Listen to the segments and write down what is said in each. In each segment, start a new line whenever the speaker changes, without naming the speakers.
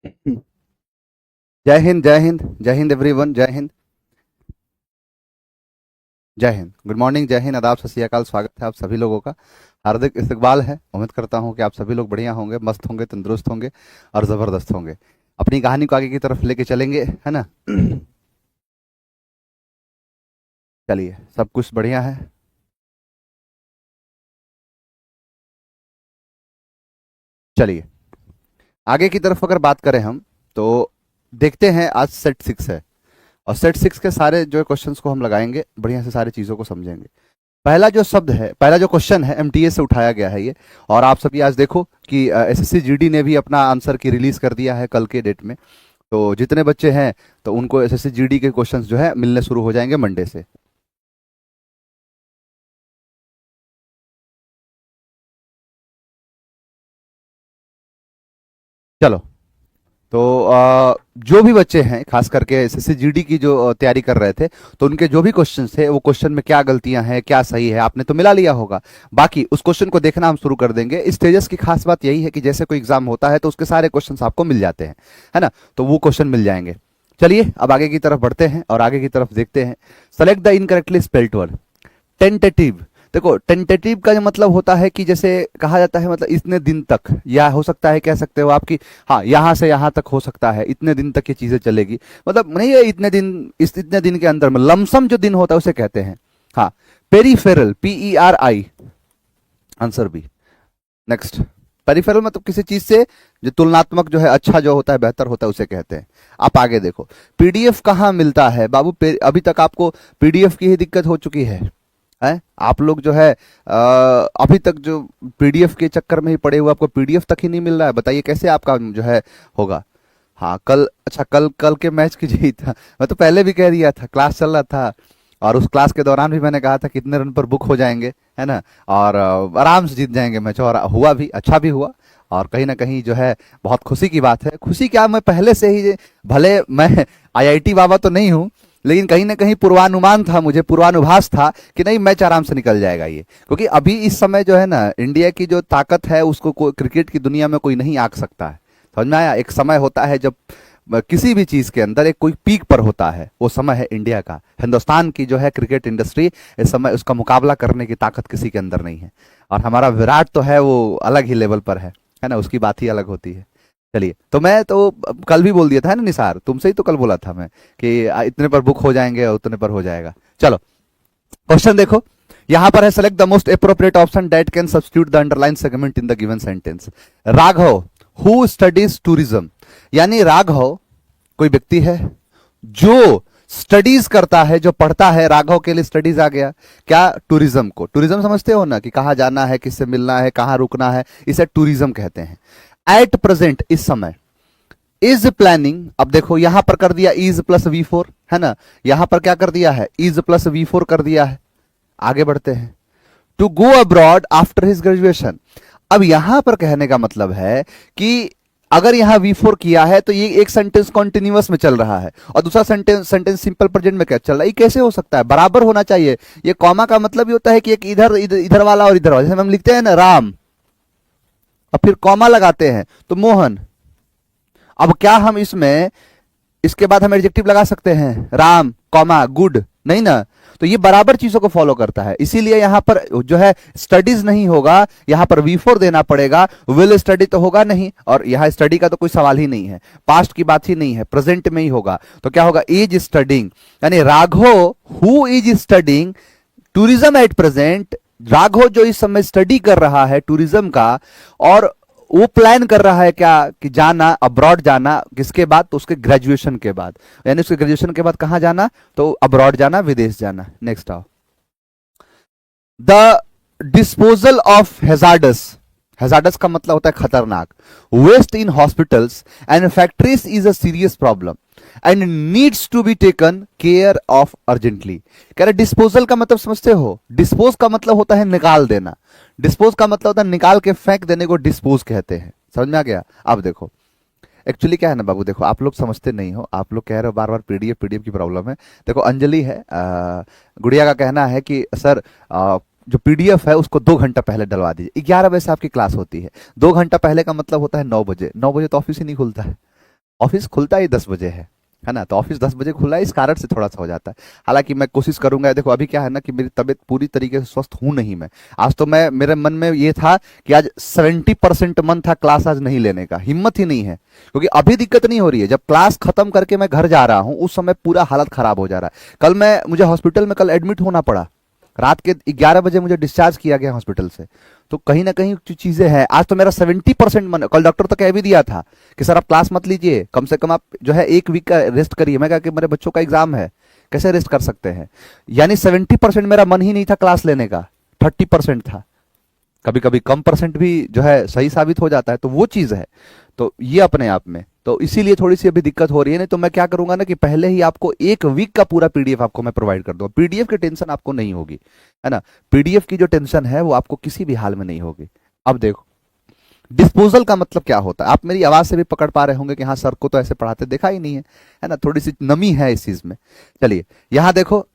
जय हिंद, जय हिंद, जय हिंद एवरीवन, जय हिंद, जय हिंद। गुड मॉर्निंग, जय हिंद, आदाब, सत श्री अकाल। स्वागत है आप सभी लोगों का। हार्दिक इस्तकबाल है। उम्मीद करता हूं कि आप सभी लोग बढ़िया होंगे, मस्त होंगे, तंदुरुस्त होंगे और ज़बरदस्त होंगे। अपनी कहानी को आगे की तरफ लेके चलेंगे, है ना। चलिए, सब कुछ बढ़िया है। चलिए, आगे की तरफ अगर बात करें हम, तो देखते हैं। आज सेट 6 है और सेट 6 के सारे जो क्वेश्चंस को हम लगाएंगे, बढ़िया से सारी चीज़ों को समझेंगे। पहला जो शब्द है, पहला जो क्वेश्चन है, एमटीए से उठाया गया है ये। और आप सभी आज देखो कि एसएससी जीडी ने भी अपना आंसर की रिलीज कर दिया है कल के डेट में। तो जितने बच्चे हैं, तो उनको एसएससी जीडी के क्वेश्चंस जो है मिलने शुरू हो जाएंगे मंडे से। चलो, तो जो भी बच्चे हैं, खास करके एसएससी जीडी की जो तैयारी कर रहे थे, तो उनके जो भी क्वेश्चन थे, वो क्वेश्चन में क्या गलतियां हैं, क्या सही है, आपने तो मिला लिया होगा। बाकी उस क्वेश्चन को देखना हम शुरू कर देंगे। इस तेजस की खास बात यही है कि जैसे कोई एग्जाम होता है तो उसके सारे क्वेश्चंस आपको मिल जाते हैं, है ना। तो वो क्वेश्चन मिल जाएंगे। चलिए, अब आगे की तरफ बढ़ते हैं और आगे की तरफ देखते हैं। Select the incorrectly spelled word. Tentative. देखो, टेंटेटिव का जो मतलब होता है कि जैसे कहा जाता है, मतलब इतने दिन तक, या हो सकता है, कह सकते हो आपकी, हाँ, यहां से यहां तक हो सकता है, इतने दिन तक ये चीजें चलेगी। मतलब नहीं है इतने दिन, इस इतने दिन के अंदर में लमसम जो दिन होता है उसे कहते हैं। हाँ, peripheral, PERI, answer B. Next. Peripheral मतलब किसी चीज से जो तुलनात्मक जो है, अच्छा जो होता है, बेहतर होता है, उसे कहते हैं। आप आगे देखो, पीडीएफ कहाँ मिलता है बाबू। अभी तक आपको पीडीएफ की ही दिक्कत हो चुकी है। आप लोग जो है अभी तक जो पीडीएफ के चक्कर में ही पड़े हुए, आपको पीडीएफ तक ही नहीं मिल रहा है। बताइए कैसे आपका जो है होगा। हाँ, कल, अच्छा, कल कल के मैच की जीत था। मैं तो पहले भी कह दिया था, क्लास चल रहा था, और उस क्लास के दौरान भी मैंने कहा था कितने रन पर बुक हो जाएंगे, है ना, और आराम से जीत जाएंगे मैच। और हुआ भी, अच्छा भी हुआ। और कहीं ना कहीं जो है बहुत खुशी की बात है। खुशी क्या, मैं पहले से ही, भले मैं आईआईटी बाबा तो नहीं हूँ, लेकिन कहीं ना कहीं पूर्वानुमान था, मुझे पूर्वानुभास था कि नहीं, मैच आराम से निकल जाएगा ये। क्योंकि अभी इस समय जो है ना, इंडिया की जो ताकत है उसको क्रिकेट की दुनिया में कोई नहीं आंक सकता है। समझ में आया। एक समय होता है जब किसी भी चीज के अंदर एक कोई पीक पर होता है, वो समय है इंडिया का। हिंदुस्तान की जो है क्रिकेट इंडस्ट्री, इस समय उसका मुकाबला करने की ताकत किसी के अंदर नहीं है। और हमारा विराट तो है, वो अलग ही लेवल पर है ना, उसकी बात ही अलग होती है। चलिए, तो मैं तो कल भी बोल दिया था, है ना निसार, तुमसे ही तो कल बोला था मैं कि इतने पर बुक हो जाएंगे और उतने पर हो जाएगा। चलो, क्वेश्चन देखो। यहां पर है, select the most appropriate option that can substitute the underline segment in the given sentence. Raghav who studies tourism. यानी राघव कोई व्यक्ति है जो स्टडीज करता है, जो पढ़ता है। राघव के लिए स्टडीज आ गया क्या, टूरिज्म को। टूरिज्म समझते हो ना, कि कहां जाना है, किससे मिलना है, कहां रुकना है, इसे टूरिज्म कहते हैं। एट प्रेजेंट, इस समय। इज प्लानिंग, अब देखो यहां पर कर दिया इज प्लस V4, है ना। यहां पर क्या कर दिया है, इज प्लस V4 कर दिया है। आगे बढ़ते हैं। To go abroad after his graduation. अब यहां पर कहने का मतलब है कि अगर यहां V4 किया है, तो ये एक सेंटेंस कॉन्टिन्यूअस में चल रहा है और दूसरा सेंटेंस सेंटेंस सिंपल प्रेजेंट में क्या चल रहा है। ये कैसे हो सकता है, बराबर होना चाहिए। ये कॉमा का मतलब ये होता है कि एक इधर इधर, इधर वाला और इधर वाला, जैसे हम लिखते हैं ना राम, और फिर कॉमा लगाते हैं तो मोहन। अब क्या हम इसमें, इसके बाद हम एडजेक्टिव लगा सकते हैं, राम कॉमा गुड, नहीं ना। तो ये बराबर चीजों को फॉलो करता है, इसीलिए यहां पर जो है स्टडीज नहीं होगा, यहां पर V4 देना पड़ेगा। विल स्टडी तो होगा नहीं, और यहां स्टडी का तो कोई सवाल ही नहीं है, पास्ट की बात ही नहीं है, प्रेजेंट में ही होगा। तो क्या होगा, इज स्टडिंग। यानी Raghav who is studying tourism at present. Raghav जो इस समय स्टडी कर रहा है टूरिज्म का, और वो प्लान कर रहा है क्या, कि जाना, अब्रॉड जाना, किसके बाद, तो उसके ग्रेजुएशन के बाद। यानी उसके ग्रेजुएशन के बाद कहां जाना, तो अब्रॉड जाना, विदेश जाना। नेक्स्ट आओ। The disposal of hazardous. Hazardous का मतलब होता है खतरनाक। Waste in hospitals and factories is a serious problem and needs to be taken care of urgently. कह रहे डिस्पोजल का मतलब समझते हो, डिस्पोज का मतलब होता है निकाल देना। डिस्पोज का मतलब होता है निकाल के फेंक देने को डिस्पोज कहते हैं। समझ में आ गया। अब देखो, एक्चुअली क्या है ना बाबू, देखो आप लोग समझते नहीं हो, आप लोग कह रहे हो बार बार पीडीएफ पीडीएफ की प्रॉब्लम है। देखो, अंजलि है, गुड़िया का कहना है कि सर, जो पीडीएफ है उसको 2 घंटा पहले डलवा दीजिए। 11 बजे से आपकी क्लास होती है, 2 घंटा पहले का मतलब होता है 9 बजे। 9 बजे तो ऑफिस ही नहीं खुलता है। ऑफिस खुलता ही 10 बजे है ना। तो ऑफिस 10 बजे खुला है, इस कारण से थोड़ा सा हो जाता है। हालांकि मैं कोशिश करूंगा, देखो अभी क्या है ना कि मेरी तबीयत पूरी तरीके से स्वस्थ हूं नहीं मैं। आज तो मैं, मेरे मन में ये था कि आज 70% मन था क्लास आज नहीं लेने का, हिम्मत ही नहीं है। क्योंकि अभी दिक्कत नहीं हो रही है, जब क्लास खत्म करके मैं घर जा रहा हूं उस समय पूरा हालत खराब हो जा रहा है। कल मैं, मुझे हॉस्पिटल में कल एडमिट होना पड़ा, रात के 11 बजे मुझे डिस्चार्ज किया गया हॉस्पिटल से। तो कहीं ना कहीं जो चीजें हैं, आज तो मेरा 70% मन, कल डॉक्टर तो कह भी दिया था कि सर आप क्लास मत लीजिए, कम से कम आप जो है 1 वीक का रेस्ट करिए। मैं कहा कि मेरे बच्चों का एग्जाम है, कैसे रेस्ट कर सकते हैं। यानी 70% मेरा मन ही नहीं था क्लास लेने का, 30% था। कभी कभी कम परसेंट भी जो है सही साबित हो जाता है, तो वो चीज है। तो ये अपने आप में, तो इसीलिए थोड़ी सी अभी दिक्कत हो रही है। नहीं तो मैं क्या करूंगा ना कि पहले ही आपको 1 वीक का पूरा पीडीएफ आपको मैं प्रोवाइड कर दूंगा। पीडीएफ की टेंशन आपको नहीं होगी, है ना। पीडीएफ की जो टेंशन है वो आपको किसी भी हाल में नहीं होगी। अब देखो, डिस्पोजल का मतलब क्या होता है, आप मेरी आवाज से भी पकड़ पा रहे होंगे कि हाँ सर को तो ऐसे पढ़ाते देखा ही नहीं है ना। थोड़ी सी नमी है इस चीज में। चलिए यहां देखो,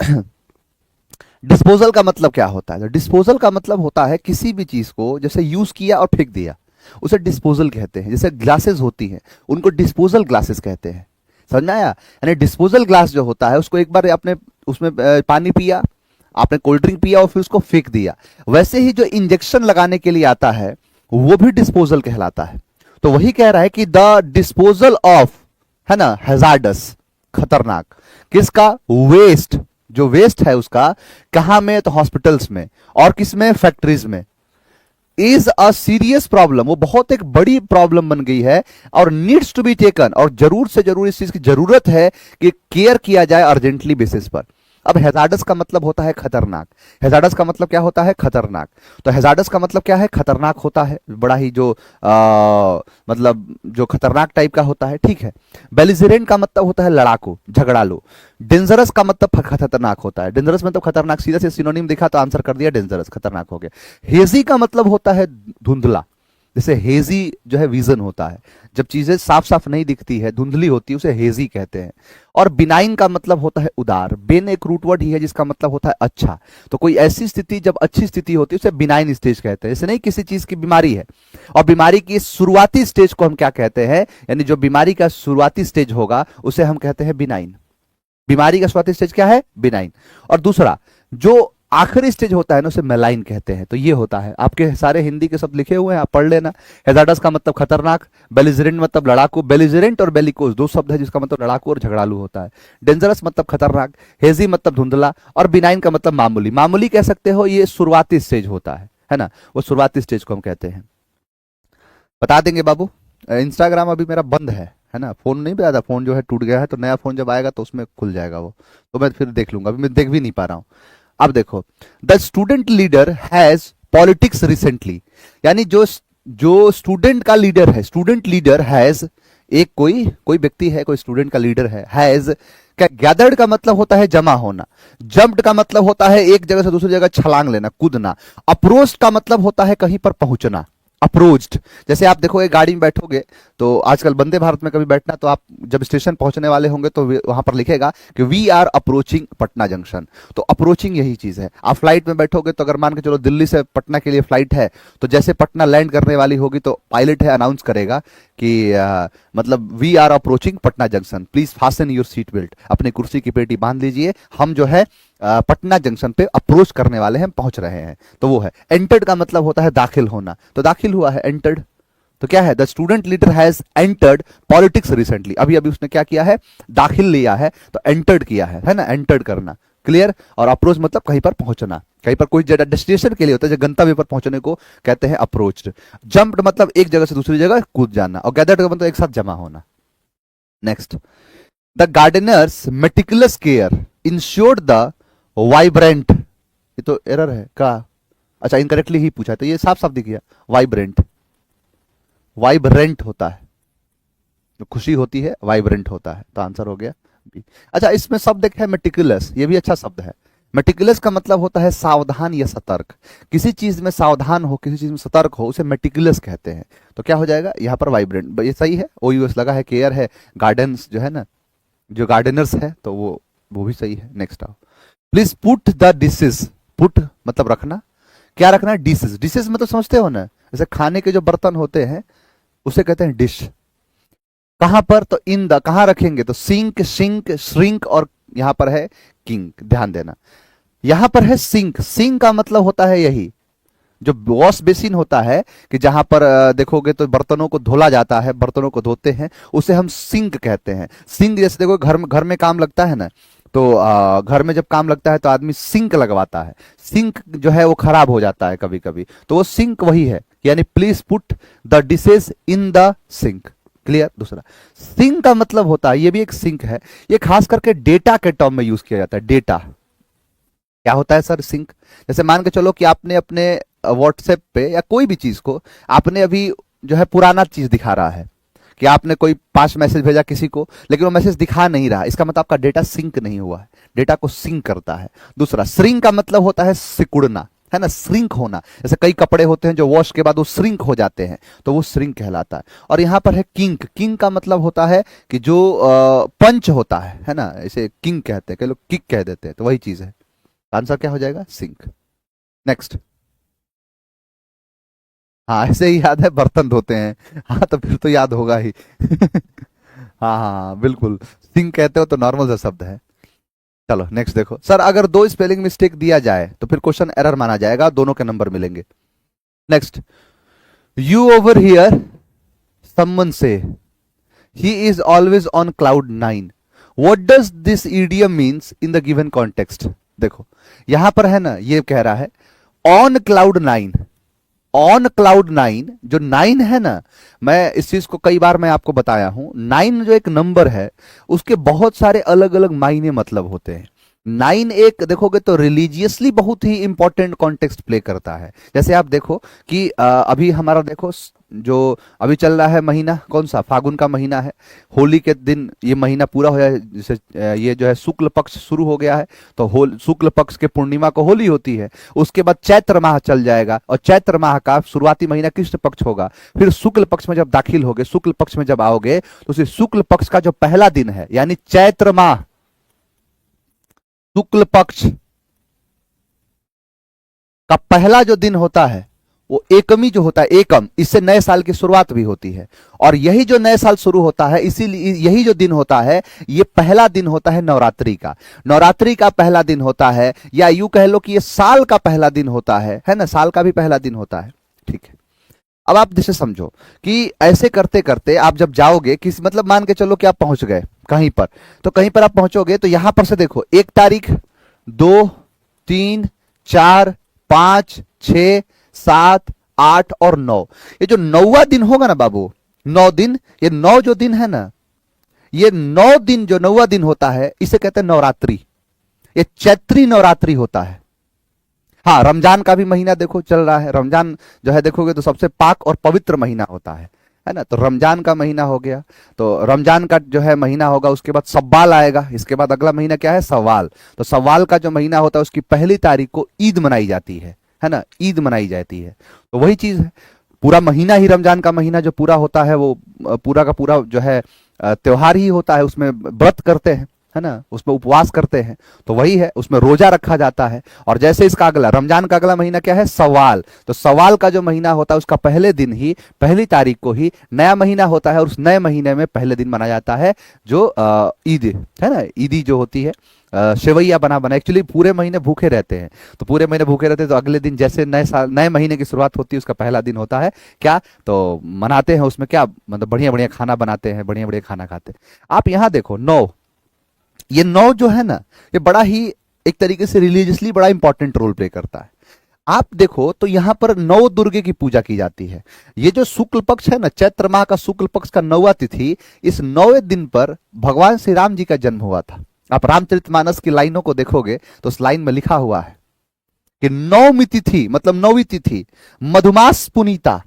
डिस्पोजल का मतलब क्या होता है। तो डिस्पोजल का मतलब होता है किसी भी चीज को जैसे यूज किया और फेंक दिया, उसे डिस्पोजल कहते हैं। जैसे ग्लासेस होती हैं, उनको डिस्पोजल ग्लासेस कहते हैं। समझ में आया। यानी डिस्पोजल ग्लास जो होता है, उसको एक बार आपने उसमें पानी पिया, आपने कोल्ड ड्रिंक पिया और फिर उसको फेंक दिया। वैसे ही जो इंजेक्शन लगाने के लिए आता है वो भी डिस्पोजल कहलाता है। तो वही कह रहा है कि द डिस्पोजल ऑफ, है ना, हैजार्डस, खतरनाक, किसका, वेस्ट, जो वेस्ट है उसका, कहां में, तो हॉस्पिटल्स में, और किसमें, फैक्ट्रीज में, इज अ सीरियस प्रॉब्लम, वो बहुत एक बड़ी प्रॉब्लम बन गई है और नीड्स टू बी टेकन, और जरूर से जरूर इस चीज की जरूरत है कि केयर किया जाए अर्जेंटली बेसिस पर। अब हैजार्डस का मतलब होता है खतरनाक। हैजार्डस का मतलब क्या होता है, खतरनाक। तो हैजार्डस का मतलब क्या है, खतरनाक होता है, बड़ा ही जो मतलब जो खतरनाक टाइप का होता है, ठीक है। बेलिजरेंट का मतलब होता है लड़ाकू, झगड़ालू। डेंजरस का मतलब खतरनाक होता है। डेंजरस मतलब खतरनाक, सीधा से सिनोनिम दिखा तो आंसर कर दिया, डेंजरस, खतरनाक हो गया। हेजी का मतलब होता है धुंधला। जैसे हेजी जो है विजन होता है, जब चीजें साफ साफ नहीं दिखती है, धुंधली होती है, उसे हेजी कहते हैं। और बिनाइन का मतलब होता है उदार। बेन एक रूट वर्ड ही है जिसका मतलब होता है अच्छा। तो कोई ऐसी स्थिति जब अच्छी स्थिति होती है उसे बिनाइन स्टेज कहते हैं। जैसे नहीं किसी चीज की बीमारी है और बीमारी की शुरुआती स्टेज को हम क्या कहते हैं, यानी जो बीमारी का शुरुआती स्टेज होगा उसे हम कहते हैं बिनाइन। बीमारी का शुरुआती स्टेज क्या है, बिनाइन। और दूसरा जो आखिरी स्टेज होता है ना उसे मेलाइन कहते हैं। तो ये होता है, आपके सारे हिंदी के शब्द लिखे हुए हैं, आप पढ़ लेना। हेजार्डस का मतलब खतरनाक, बेलिजरेंट मतलब लड़ाकू, बेलिजरेंट और बेलिकोस दो शब्द है जिसका मतलब लड़ाकू और झगड़ालू होता है। डेंजरस मतलब खतरनाक, हेजी मतलब धुंधला, और बिनाइन का मतलब मामूली। मामूली कह सकते हो, ये शुरुआती स्टेज होता है ना, वो शुरुआती स्टेज को हम कहते हैं। बता देंगे बाबू। इंस्टाग्राम अभी मेरा बंद है ना, फोन नहीं बताया था, फोन जो है टूट गया है, तो नया फोन जब आएगा तो उसमें खुल जाएगा वो, तो मैं फिर देख लूंगा, अभी मैं देख भी नहीं पा रहा हूं। अब देखो, the student leader has politics recently, यानी जो जो स्टूडेंट का लीडर है, स्टूडेंट लीडर हैज, एक कोई कोई व्यक्ति है, कोई स्टूडेंट का लीडर है। हैज क्या, गैदर्ड का मतलब होता है जमा होना। जंप्ड का मतलब होता है एक जगह से दूसरी जगह छलांग लेना, कूदना। अप्रोच्ड का मतलब होता है कहीं पर पहुंचना, अप्रोच्ड। जैसे आप देखोगे गाड़ी में बैठोगे तो आजकल वंदे भारत में कभी बैठना, तो आप जब स्टेशन पहुंचने वाले होंगे तो वहां पर लिखेगा कि we are approaching Patna junction. तो अप्रोचिंग यही चीज है। आप फ्लाइट में बैठोगे तो अगर मान के चलो दिल्ली से पटना के लिए फ्लाइट है, तो जैसे पटना लैंड करने वाली होगी तो पायलट है अनाउंस करेगा कि मतलब we are approaching Patna junction, please fasten your seat belt, अपनी कुर्सी की पेटी बांध लीजिए, हम जो है पटना जंक्शन पे अप्रोच करने वाले हैं, पहुंच रहे हैं। तो वो है। एंटर्ड का मतलब होता है दाखिल होना, तो दाखिल हुआ है, एंटर्ड। तो क्या है, the student leader has entered politics recently, अभी अभी उसने क्या किया है, दाखिल लिया है, तो एंटर्ड किया है ना, एंटर्ड करना, क्लियर। और अप्रोच मतलब कहीं पर पहुंचना, कहीं पर कोई डेस्टिनेशन के लिए होता है, जो गंतव्य पर पहुंचने को कहते हैं अप्रोच्ड। जंप्ड मतलब एक जगह से दूसरी जगह कूद जाना, और गैदर्ड का मतलब एक साथ जमा होना। Next, the Gardner's meticulous care insured the vibrant, ये तो एरर है का, अच्छा इनकरेक्टली ही पूछा, तो ये साफ साफ दिख गया, वाइब्रेंट, वाइब्रेंट होता है, जो खुशी होती है वाइब्रेंट होता है, तो आंसर हो गया बी। अच्छा इसमें शब्द एक है मेटिकुलस, ये भी अच्छा शब्द है। मेटिकुलस का मतलब होता है सावधान या सतर्क। किसी चीज में सावधान हो, किसी चीज में सतर्क हो, उसे मेटिकुलस कहते हैं। तो क्या हो जाएगा यहाँ पर, वाइब्रेंट, ये सही है। ओयूएस लगा है, केयर है, गार्डन्स जो है ना, जो गार्डनर्स है, तो वो भी सही है। नेक्स्ट आओ, please put the dishes, put मतलब रखना, क्या रखना है, डिशेस। डिशेस मतलब समझते हो ना, जैसे खाने के जो बर्तन होते हैं उसे कहते हैं डिश। कहां पर? तो इन द, कहां रखेंगे? तो सिंक, सिंक, श्रिंक, और यहां पर है किंग। ध्यान देना, यहां पर है सिंक। सिंक का मतलब होता है यही जो वॉश बेसिन होता है, कि जहां पर देखोगे तो बर्तनों को धोला जाता है, बर्तनों को धोते हैं, उसे हम सिंक कहते हैं। सिंक जैसे देखो घर में काम लगता है ना, तो घर में जब काम लगता है तो आदमी सिंक लगवाता है। सिंक जो है वो खराब हो जाता है कभी कभी, तो वो सिंक वही है, यानी please put the dishes in the sink. Clear? दूसरा, सिंक का मतलब होता है, ये भी एक सिंक है, ये खास करके डेटा के टर्म में यूज किया जाता है। डेटा क्या होता है सर? सिंक। जैसे मान के चलो कि आपने अपने व्हाट्सएप पे या कोई भी चीज को आपने अभी जो है पुराना चीज दिखा रहा है, कि आपने कोई 5 मैसेज भेजा किसी को, लेकिन वो मैसेज दिखा नहीं रहा, इसका मतलब आपका डेटा सिंक नहीं हुआ है। डेटा को सिंक करता है। दूसरा, श्रिंक का मतलब होता है सिकुड़ना, है ना, श्रिंक होना। जैसे कई कपड़े होते हैं जो वॉश के बाद वो श्रिंक हो जाते हैं, तो वो श्रिंक कहलाता है। और यहां पर है किंक। किंक का मतलब होता है कि जो पंच होता है ना, इसे किंग कहते हैं, कई लोग किक कह देते हैं, तो वही चीज है। आंसर क्या हो जाएगा? सिंक। नेक्स्ट। हाँ, ऐसे ही याद है, बर्तन धोते हैं। हाँ, तो फिर तो याद होगा ही। हाँ हाँ हाँ, बिल्कुल। सिंक कहते हो तो नॉर्मल सा शब्द है। चलो नेक्स्ट देखो। सर अगर 2 स्पेलिंग मिस्टेक दिया जाए तो फिर क्वेश्चन एरर माना जाएगा, दोनों के नंबर मिलेंगे। Next, you over here someone से he is always on cloud 9। What does this idiom means in the given context? देखो यहां पर है ना, ये कह रहा है ऑन क्लाउड 9। ऑन क्लाउड 9, जो 9 है ना, मैं इस चीज को कई बार मैं आपको बताया हूं, 9 जो एक नंबर है उसके बहुत सारे अलग अलग मायने मतलब होते हैं। 9 एक देखोगे तो रिलीजियसली बहुत ही इंपॉर्टेंट कॉन्टेक्स्ट प्ले करता है। जैसे आप देखो कि अभी हमारा देखो जो अभी चल रहा है महीना, कौन सा? फागुन का महीना है। होली के दिन ये महीना पूरा हो जाए, जैसे ये जो है शुक्ल पक्ष शुरू हो गया है, तो शुक्ल पक्ष के पूर्णिमा को होली होती है। उसके बाद चैत्र माह चल जाएगा, और चैत्र माह का शुरुआती महीना कृष्ण पक्ष होगा। फिर शुक्ल पक्ष में जब दाखिल होगे, शुक्ल पक्ष में जब आओगे, तो उसे शुक्ल पक्ष का जो पहला दिन है, यानी चैत्र माह शुक्ल पक्ष का पहला जो दिन होता है वो एकमी जो होता है, एकम, इससे नए साल की शुरुआत भी होती है। और यही जो नए साल शुरू होता है, इसीलिए यही जो दिन होता है, ये पहला दिन होता है नवरात्रि का। नवरात्रि का पहला दिन होता है, या यूं कह लो कि ये साल का पहला दिन होता है ना, साल का भी पहला दिन होता है। ठीक है, अब आप जैसे समझो कि ऐसे करते करते आप जब जाओगे किस, मतलब मान के चलो कि आप पहुंच गए कहीं पर, तो कहीं पर आप पहुंचोगे तो यहां पर से देखो 1 तारीख, 2, 3, 4, 5, 6, 7, 8 और 9। ये जो 9वां दिन होगा ना बाबू, 9 दिन, ये 9 जो दिन है ना, ये 9 दिन जो 9वां दिन होता है, इसे कहते हैं नवरात्रि। ये चैत्री नवरात्रि होता है। हाँ, रमजान का भी महीना देखो चल रहा है। रमजान जो है देखोगे तो सबसे पाक और पवित्र महीना होता है ना। तो रमजान का महीना हो गया, तो रमजान का जो है महीना होगा, उसके बाद सव्वाल आएगा, इसके बाद अगला महीना क्या है? सव्वाल। तो सव्वाल का जो महीना होता है उसकी 1 तारीख को ईद मनाई जाती है ना, ईद मनाई जाती है। तो वही चीज है, पूरा महीना ही रमजान का महीना जो पूरा होता है वो पूरा का पूरा जो है त्योहार ही होता है। उसमें व्रत करते हैं, है ना, उसमें उपवास करते हैं, तो वही है, उसमें रोजा रखा जाता है। और जैसे इसका अगला रमजान का अगला महीना क्या है? सवाल। तो सवाल का जो महीना होता है उसका पहले दिन ही, 1 तारीख को ही नया महीना होता है, और उस नए महीने में पहले दिन मनाया जाता है जो ईद है ना, ईदी जो होती है, सेवैया बना एक्चुअली पूरे महीने भूखे रहते हैं। तो पूरे महीने भूखे रहते हैं, तो अगले दिन जैसे नए साल, नए महीने की शुरुआत होती है, उसका पहला दिन होता है क्या, तो मनाते हैं। उसमें क्या, मतलब बढ़िया बढ़िया खाना बनाते हैं, बढ़िया बढ़िया खाना खाते हैं। आप यहां देखो 9, ये 9 जो है ना, ये बड़ा ही एक तरीके से रिलीजियसली बड़ा इंपॉर्टेंट रोल प्ले करता है। आप देखो तो यहां पर 9 दुर्गे की पूजा की जाती है। ये जो शुक्ल पक्ष है ना, चैत्र माह का शुक्ल पक्ष का 9वां तिथि, इस 9वें दिन पर भगवान श्री राम जी का जन्म हुआ था। आप रामचरितमानस की लाइनों को देखोगे तो उस लाइन में लिखा हुआ है कि 9वीं तिथि, मतलब 9वीं तिथि, मधुमास पुनीता,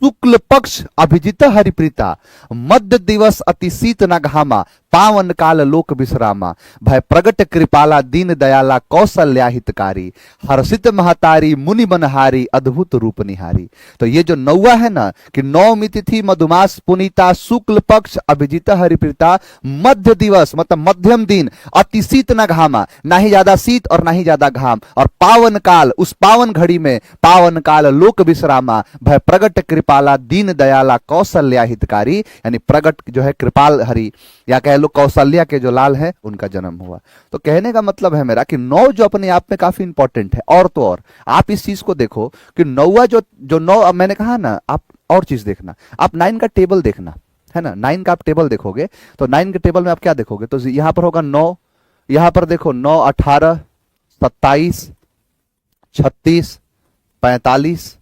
शुक्ल पक्ष अभिजित हरिप्रीता, मध्य दिवस अति शीत न घामा, पावन काल लोक विश्रामा, भय प्रगट कृपाला दीन दयाला कौशल्या हितकारी, हर्षित महतारी मुनि बनहारी अद्भुत रूप निहारी। तो ये जो 9वां है ना, कि 9वीं तिथि, मधुमास पुनीता, शुक्ल पक्ष अभिजित हरिप्रीता, मध्य दिवस मतलब मध्यम दिन, अति शीत न घामा, ना ही ज्यादा शीत और ना ही ज्यादा घाम, और पावन काल, उस पावन घड़ी में पावन काल लोक विश्रामा, भय प्रगट कृपा कृपाला दीन दयाला कौशल्या हितकारी, यानी प्रगट जो है कृपाल हरि या कह लो कौशल्या के जो लाल है उनका जन्म हुआ। तो कहने का मतलब है मेरा कि 9 जो अपने आप में काफी इंपॉर्टेंट है। और तो और आप इस चीज को देखो कि 9वां जो जो 9, अब मैंने कहा ना, आप और चीज देखना, आप 9 का टेबल देखना है ना, 9 का आप टेबल देखोगे तो 9 के टेबल में आप क्या देखोगे, तो यहां पर होगा 9, यहां पर देखो 9, 18, 27, 36, 45,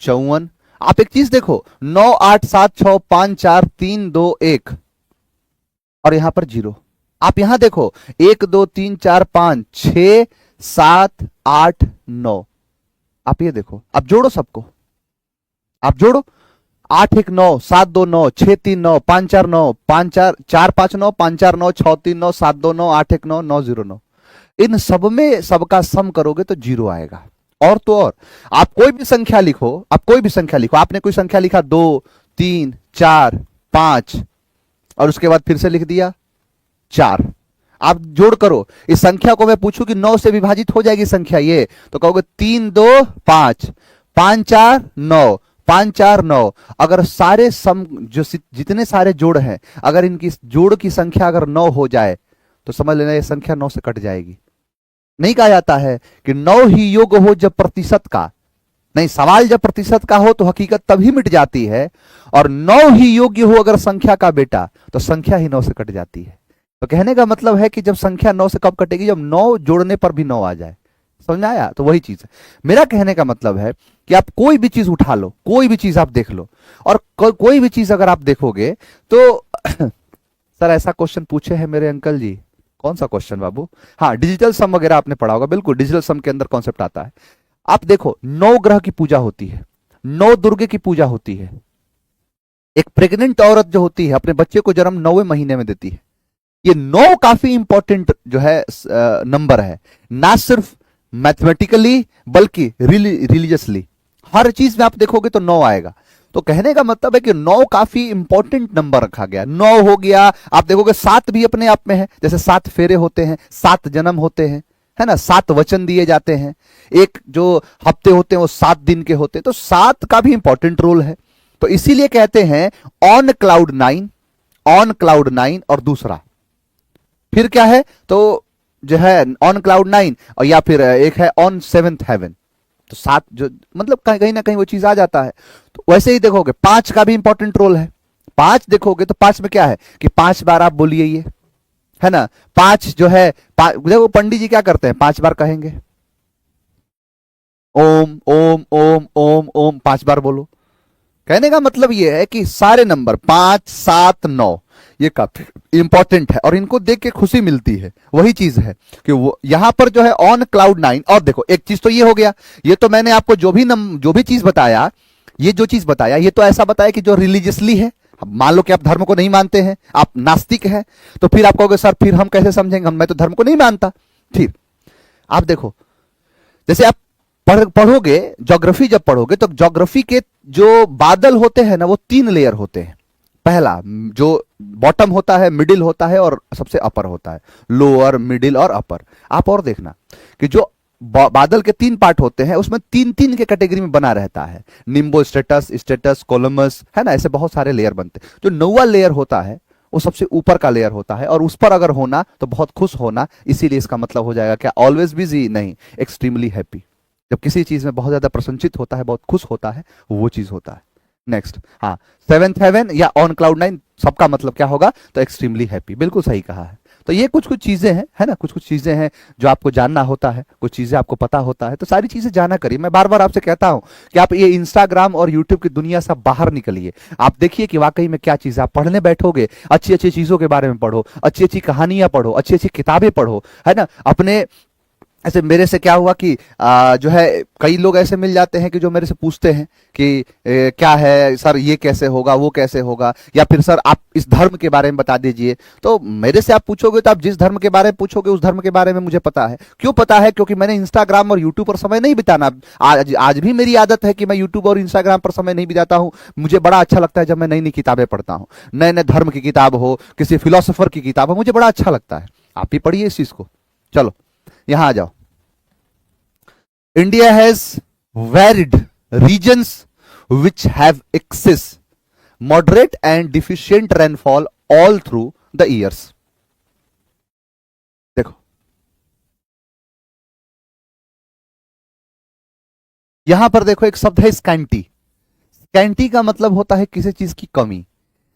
54। आप एक चीज देखो 9, 8, 7, 6, 5, 4, 3, 2, 1 और यहां पर 0। आप यहां देखो 1, 2, 3, 4, 5, 6, 7, 8, 9। आप ये देखो, आप जोड़ो सबको, आप जोड़ो 8, 1, 9, 7, 2, 9, 6, 3, 9, 5, 4, 9, 5, 4, 4, 5, 9, 5, 4, 9, 6, 3, 9, 7, 2, 9, 8, 1, 9, 9, 0, 9। इन सब में सबका सम करोगे तो 0 आएगा। और तो और आप कोई भी संख्या लिखो, आप कोई भी संख्या लिखो, आपने कोई संख्या लिखा 2, 3, 4, 5 और उसके बाद फिर से लिख दिया 4, आप जोड़ करो, इस संख्या को मैं पूछूं कि 9 से विभाजित हो जाएगी संख्या ये, तो कहोगे 3, 2, 5, 5, 4, 9, 5, 4, 9। अगर सारे सम जो जितने सारे जोड़ हैं, अगर इनकी जोड़ की संख्या अगर 9 हो जाए तो समझ लेना ये संख्या 9 से कट जाएगी। नहीं कहा जाता है कि 9 ही योग हो जब प्रतिशत का, नहीं, सवाल जब प्रतिशत का हो तो हकीकत तभी मिट जाती है, और 9 ही योग्य हो अगर संख्या का बेटा तो संख्या ही 9 से कट जाती है। तो कहने का मतलब है कि जब संख्या 9 से कब कटेगी, जब 9 जोड़ने पर भी 9 आ जाए। समझ में आया? तो वही चीज है मेरा कहने का मतलब है कि आप कोई भी चीज उठा लो, कोई भी चीज आप देख लो, और कोई भी चीज अगर आप देखोगे तो सर ऐसा क्वेश्चन पूछे हैं मेरे अंकल जी, कौन सा क्वेश्चन बाबू? हाँ, डिजिटल सम वगैरह आपने पढ़ा होगा, बिल्कुल डिजिटल सम के अंदर कॉन्सेप्ट आता है। आप देखो 9 ग्रह की पूजा होती है, 9 दुर्गे की पूजा होती है। एक प्रेग्नेंट औरत जो होती है अपने बच्चे को जन्म 9वें महीने में देती है। ये 9 काफी इंपॉर्टेंट जो है नंबर है, ना सिर्फ मैथमेटिकली बल्कि रिलीजियसली, हर चीज में आप देखोगे तो 9 आएगा। तो कहने का मतलब है कि 9 काफी इंपॉर्टेंट नंबर रखा गया। 9 हो गया, आप देखोगे 7 भी अपने आप में है, जैसे 7 फेरे होते हैं, 7 जन्म होते हैं, है ना, 7 वचन दिए जाते हैं, एक जो हफ्ते होते हैं वो 7 दिन के होते हैं, तो 7 का भी इंपॉर्टेंट रोल है। तो इसीलिए कहते हैं ऑन क्लाउड 9, ऑन क्लाउड 9, और दूसरा फिर क्या है तो जो है ऑन क्लाउड 9, और या फिर एक है ऑन 7th हेवन। तो 7 जो मतलब कहीं ना कहीं वो चीज आ जाता है। तो वैसे ही देखोगे 5 का भी इंपॉर्टेंट रोल है। 5 देखोगे तो 5 में क्या है कि 5 बार आप बोलिए, ये है ना, 5 जो है, देखो पंडित जी क्या करते हैं, 5 बार कहेंगे ओम ओम ओम ओम ओम, 5 बार बोलो। कहने का मतलब यह है कि सारे नंबर 5, 7, 9 ये काफी इंपॉर्टेंट है और इनको देख के खुशी मिलती है। वही चीज है कि वो यहां पर जो है ऑन क्लाउड 9। और देखो एक चीज तो ये हो गया, ये तो मैंने आपको जो भी चीज बताया, ये जो चीज बताया ये तो ऐसा बताया कि जो रिलीजियसली है। मान लो कि आप धर्म को नहीं मानते हैं, आप नास्तिक हैं, तो फिर आप कहोगे सर फिर हम कैसे समझेंगे, मैं तो धर्म को नहीं मानता। फिर आप देखो, जैसे आप पढ़ोगे ज्योग्राफी, जब पढ़ोगे तो ज्योग्राफी के जो बादल होते हैं ना वो 3 लेयर होते हैं। पहला जो बॉटम होता है, मिडिल होता है और सबसे अपर होता है, लोअर, मिडिल और अपर। आप और देखना कि जो बादल के 3 पार्ट होते हैं उसमें 3-3 के कैटेगरी में बना रहता है, निम्बो स्टेटस, स्टेटस, कोलमस, है ना, ऐसे बहुत सारे लेयर बनते हैं। जो 9वां लेयर होता है वो सबसे ऊपर का लेयर होता है, और उस पर अगर होना तो बहुत खुश होना, इसीलिए इसका मतलब हो जाएगा क्या, ऑलवेज बिजी नहीं, एक्सट्रीमली हैप्पी। जब किसी चीज में बहुत ज्यादा प्रसन्नचित होता है, बहुत खुश होता है, वो चीज होता है। नेक्स्ट, हाँ, 7th हेवन या ऑन क्लाउड 9, सबका मतलब क्या होगा, तो एक्सट्रीमली हैप्पी। बिल्कुल सही कहा है। तो ये कुछ चीजें हैं, है ना, कुछ चीजें हैं जो आपको जानना होता है, कुछ चीजें आपको पता होता है, तो सारी चीजें जाना करिए। मैं बार बार आपसे कहता हूं कि आप ये इंस्टाग्राम और यूट्यूब की दुनिया से बाहर निकलिए। आप देखिए कि वाकई में क्या चीज, आप पढ़ने बैठोगे अच्छी अच्छी चीजों के बारे में पढ़ो, अच्छी अच्छी कहानियां पढ़ो, अच्छी अच्छी किताबें पढ़ो, है ना। अपने ऐसे मेरे से क्या हुआ कि जो है कई लोग ऐसे मिल जाते हैं कि जो मेरे से पूछते हैं कि क्या है सर, ये कैसे होगा, वो कैसे होगा, या फिर सर आप इस धर्म के बारे में बता दीजिए। तो मेरे से आप पूछोगे तो आप जिस धर्म के बारे में पूछोगे उस धर्म के बारे में मुझे पता है। क्यों पता है? क्योंकि मैंने इंस्टाग्राम और यूट्यूब पर समय नहीं बिताना। आज भी मेरी आदत है कि मैं यूट्यूब और इंस्टाग्राम पर समय नहीं बिताता हूं। मुझे बड़ा अच्छा लगता है जब मैं नई नई किताबें पढ़ता हूं, नए नए धर्म की किताब हो, किसी फिलोसोफर की किताब हो, मुझे बड़ा अच्छा लगता है। आप भी पढ़िए इस चीज को। चलो यहां आ जाओ। India has varied regions which have excess moderate and deficient rainfall all through the years. देखो यहां पर देखो एक शब्द है स्कैंटी। स्कैंटी का मतलब होता है किसी चीज की कमी।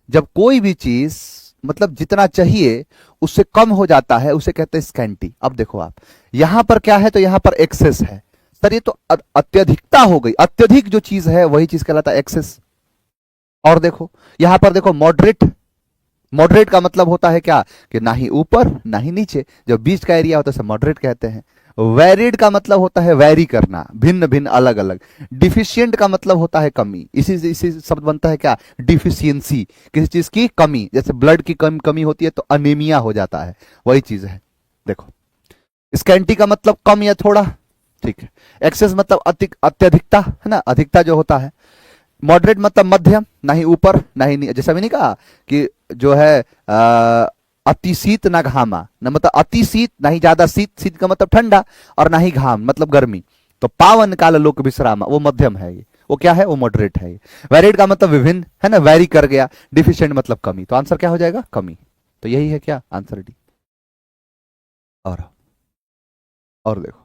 जब कोई भी चीज मतलब जितना चाहिए उससे कम हो जाता है उसे कहते हैं स्कैंटी। अब देखो आप यहां पर क्या है, तो यहां पर एक्सेस है। सर ये तो अत्यधिकता हो गई, अत्यधिक जो चीज है वही चीज कहलाता है एक्सेस। और देखो यहां पर देखो मॉडरेट। मॉडरेट का मतलब होता है क्या कि ना ही ऊपर ना ही नीचे, जब बीच का एरिया होता है उसे मॉडरेट कहते हैं। वेरिड का मतलब होता है वेरी करना, भिन्न भिन्न अलग अलग। डिफिशियंट का मतलब होता है कमी। इसी शब्द बनता है क्या, डिफिशियंसी, किसी चीज की कमी। जैसे ब्लड की कमी होती है तो अनेमिया हो जाता है, वही चीज है। देखो स्कैंटी का मतलब कम या थोड़ा, ठीक है। एक्सेस मतलब अत्यधिकता है ना, अधिकता जो होता है। मॉडरेट मतलब मध्यम, ना ही ऊपर ना ही जैसा भी नहीं कहा कि जो है अति शीत ना घामा, ना मतलब अति शीत ना ही ज्यादा शीत, शीत का मतलब ठंडा, और ना ही घाम मतलब गर्मी। तो पावन काल लोक विश्रामा वो मध्यम है, ये वो क्या है, वो मॉडरेट है। ये वेरिड का मतलब विभिन्न है ना, वेरी कर गया। डिफिशिएंट मतलब कमी, तो आंसर क्या हो जाएगा, कमी। तो यही है क्या आंसर डी। और देखो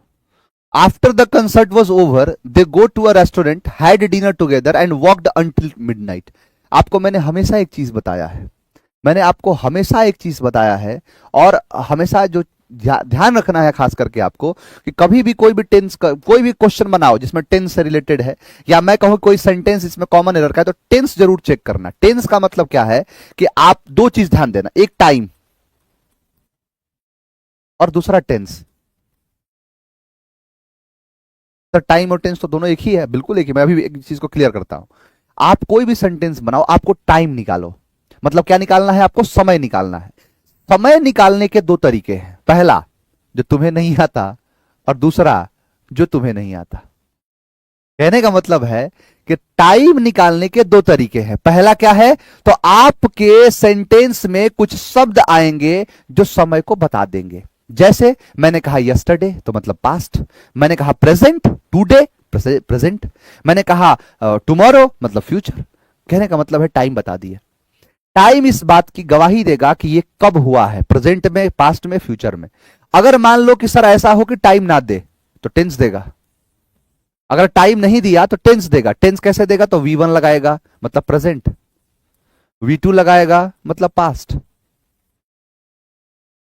after the concert was over they go to a restaurant, had dinner together and walked until midnight. आपको मैंने हमेशा एक चीज बताया है, मैंने आपको हमेशा एक चीज बताया है, और हमेशा जो ध्यान रखना है खास करके आपको, कि कभी भी कोई भी टेंस कोई भी क्वेश्चन बनाओ जिसमें टेंस से रिलेटेड है, या मैं कहूं कोई सेंटेंस इसमें कॉमन एरर का है, तो टेंस जरूर चेक करना। टेंस का मतलब क्या है कि आप दो चीज ध्यान देना, एक टाइम और दूसरा टेंस। तो टाइम और टेंस तो दोनों एक ही है, बिल्कुल एक ही। मैं अभी एक चीज को क्लियर करता हूं। आप कोई भी सेंटेंस बनाओ, आपको टाइम निकालो, मतलब क्या निकालना है, आपको समय निकालना है। समय निकालने के दो तरीके हैं, पहला जो तुम्हें नहीं आता, और दूसरा जो तुम्हें नहीं आता। कहने का मतलब है कि टाइम निकालने के दो तरीके हैं। पहला क्या है, तो आपके सेंटेंस में कुछ शब्द आएंगे जो समय को बता देंगे। जैसे मैंने कहा यस्टरडे तो मतलब पास्ट, मैंने कहा प्रेजेंट टुडे प्रेजेंट, मैंने कहा टुमारो मतलब फ्यूचर। कहने का मतलब है टाइम बता दिया। टाइम इस बात की गवाही देगा कि ये कब हुआ है, प्रेजेंट में, पास्ट में, फ्यूचर में। अगर मान लो कि सर ऐसा हो कि टाइम ना दे तो टेंस देगा। अगर टाइम नहीं दिया तो टेंस देगा। टेंस कैसे देगा, तो V1 लगाएगा मतलब प्रेजेंट, V2 लगाएगा मतलब पास्ट,